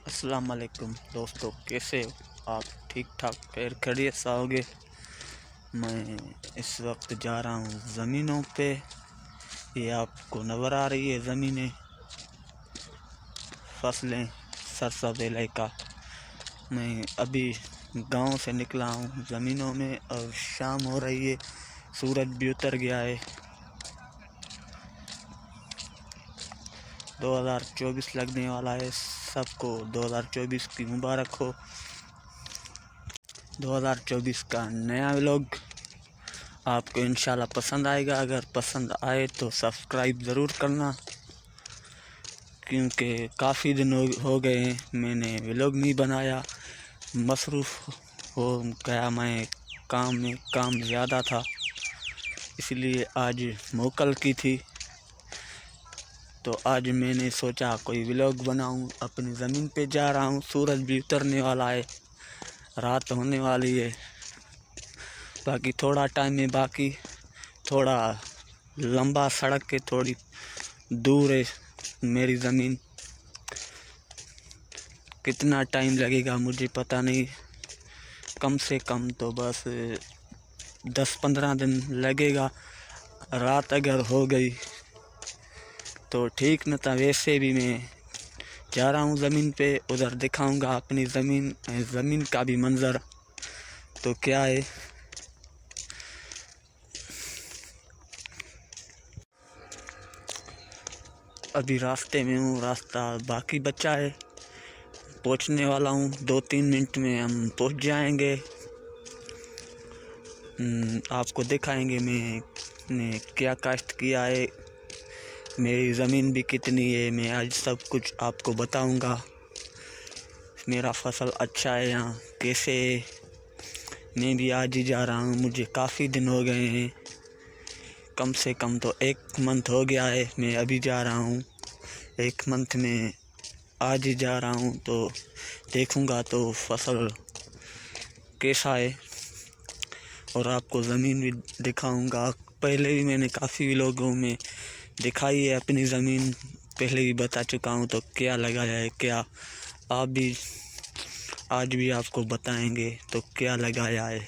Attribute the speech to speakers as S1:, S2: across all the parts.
S1: अस्सलाम वालेकुम दोस्तों, कैसे हो आप? ठीक ठाक खैर खैरियत से आओगे। मैं इस वक्त जा रहा हूँ ज़मीनों पे। ये आपको नज़र आ रही है ज़मीनें, फसलें, सरसब्ज़ का। मैं अभी गांव से निकला हूँ ज़मीनों में और शाम हो रही है, सूरज भी उतर गया है। 2024 लगने वाला है, सबको 2024 की मुबारक हो। 2024 का नया व्लॉग आपको इंशाल्लाह पसंद आएगा। अगर पसंद आए तो सब्सक्राइब ज़रूर करना, क्योंकि काफ़ी दिन हो गए हैं मैंने व्लॉग नहीं बनाया। मसरूफ़ हो गया मैं काम में, काम ज़्यादा था, इसलिए आज मोकल की थी। तो आज मैंने सोचा कोई व्लॉग बनाऊं। अपनी ज़मीन पे जा रहा हूं, सूरज भी उतरने वाला है, रात होने वाली है। बाकी थोड़ा टाइम है, बाकी थोड़ा लंबा सड़क के थोड़ी दूर है मेरी ज़मीन। कितना टाइम लगेगा मुझे पता नहीं, कम से कम तो बस 10-15 दिन लगेगा। रात अगर हो गई तो ठीक न था। वैसे भी मैं जा रहा हूँ ज़मीन पे, उधर दिखाऊंगा अपनी ज़मीन का भी मंज़र। तो क्या है, अभी रास्ते में हूँ, रास्ता बाकी बचा है, पहुँचने वाला हूँ। 2-3 मिनट में हम पहुँच जाएंगे। आपको दिखाएंगे मैंने क्या काश्त किया है, मेरी ज़मीन भी कितनी है, मैं आज सब कुछ आपको बताऊंगा। मेरा फसल अच्छा है यहाँ कैसे है। मैं भी आज ही जा रहा हूँ, मुझे काफ़ी दिन हो गए हैं, कम से कम तो 1 मंथ हो गया है मैं अभी जा रहा हूँ। 1 मंथ में आज ही जा रहा हूँ, तो देखूंगा तो फसल कैसा है और आपको ज़मीन भी दिखाऊंगा। पहले भी मैंने काफ़ी लोगों में दिखाई है अपनी ज़मीन, पहले भी बता चुका हूँ। तो क्या लगाया है, क्या आप भी आज भी आपको बताएंगे तो क्या लगाया है।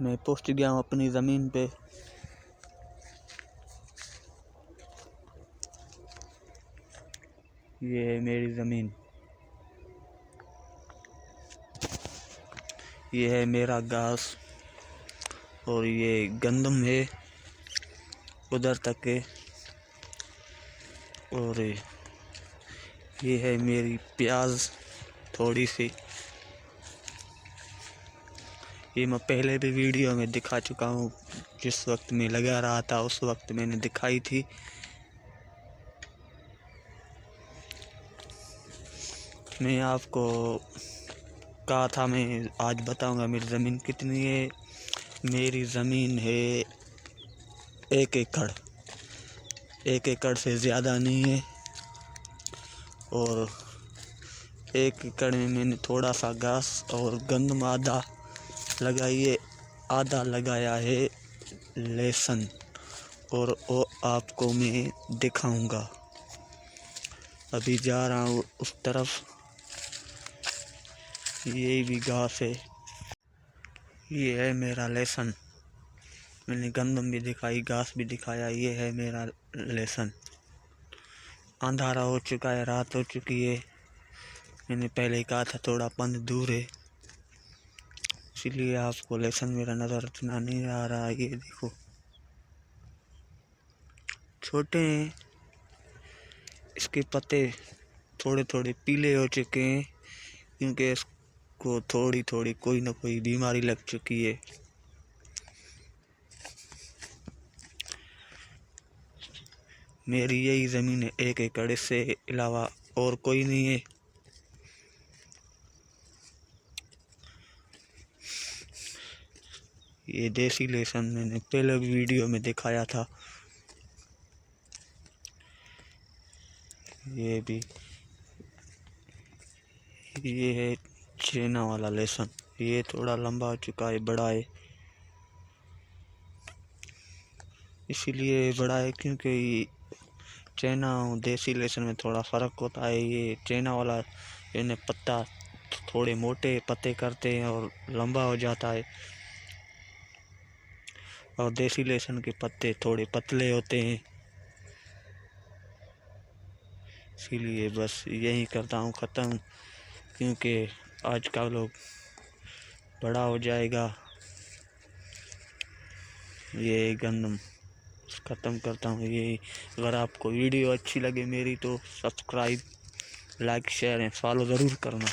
S1: मैं पहुँच गया हूँ अपनी ज़मीन पे। ये है मेरी ज़मीन, ये है मेरा घास और ये गंदम है उधर तक है। और ये है मेरी प्याज थोड़ी सी, ये मैं पहले भी वीडियो में दिखा चुका हूँ। जिस वक्त मैं लगा रहा था उस वक्त मैंने दिखाई थी। मैं आपको कहा था मैं आज बताऊंगा मेरी ज़मीन कितनी है। मेरी ज़मीन है 1 एकड़, 1 एकड़ से ज़्यादा नहीं है। और 1 एकड़ में मैंने थोड़ा सा घास और गंदम आधा लगाई है, आधा लगाया है लहसुन, और वो आपको मैं दिखाऊंगा। अभी जा रहा हूँ उस तरफ, ये भी घास है, ये है मेरा लहसुन। मैंने गंदम भी दिखाई, घास भी दिखाया, ये है मेरा लहसुन। अंधारा हो चुका है, रात हो चुकी है। मैंने पहले ही कहा था थोड़ा पंद दूर है, इसलिए आपको लहसुन मेरा नज़र इतना नहीं आ रहा। ये देखो छोटे हैं, इसके पत्ते थोड़े थोड़े पीले हो चुके हैं, क्योंकि इसको थोड़ी थोड़ी कोई ना कोई बीमारी लग चुकी है। मेरी यही ज़मीन है 1 एकड़, इससे अलावा और कोई नहीं है। ये देसी लहसुन मैंने पहले वीडियो में दिखाया था। ये भी, ये है छेना वाला लहसुन, ये थोड़ा लंबा हो चुका है, बड़ा है। इसीलिए बड़ा है क्योंकि चाइना और देसी लहसुन में थोड़ा फ़र्क होता है। ये चाइना वाला इन्हें पत्ता थोड़े मोटे पत्ते करते हैं और लंबा हो जाता है, और देसी लहसुन के पत्ते थोड़े पतले होते हैं। इसीलिए बस यही करता हूँ ख़त्म, क्योंकि आज का लोग बड़ा हो जाएगा। ये गंदम ख़त्म करता हूँ ये। अगर आपको वीडियो अच्छी लगे मेरी तो subscribe, like, share and follow ज़रूर करना।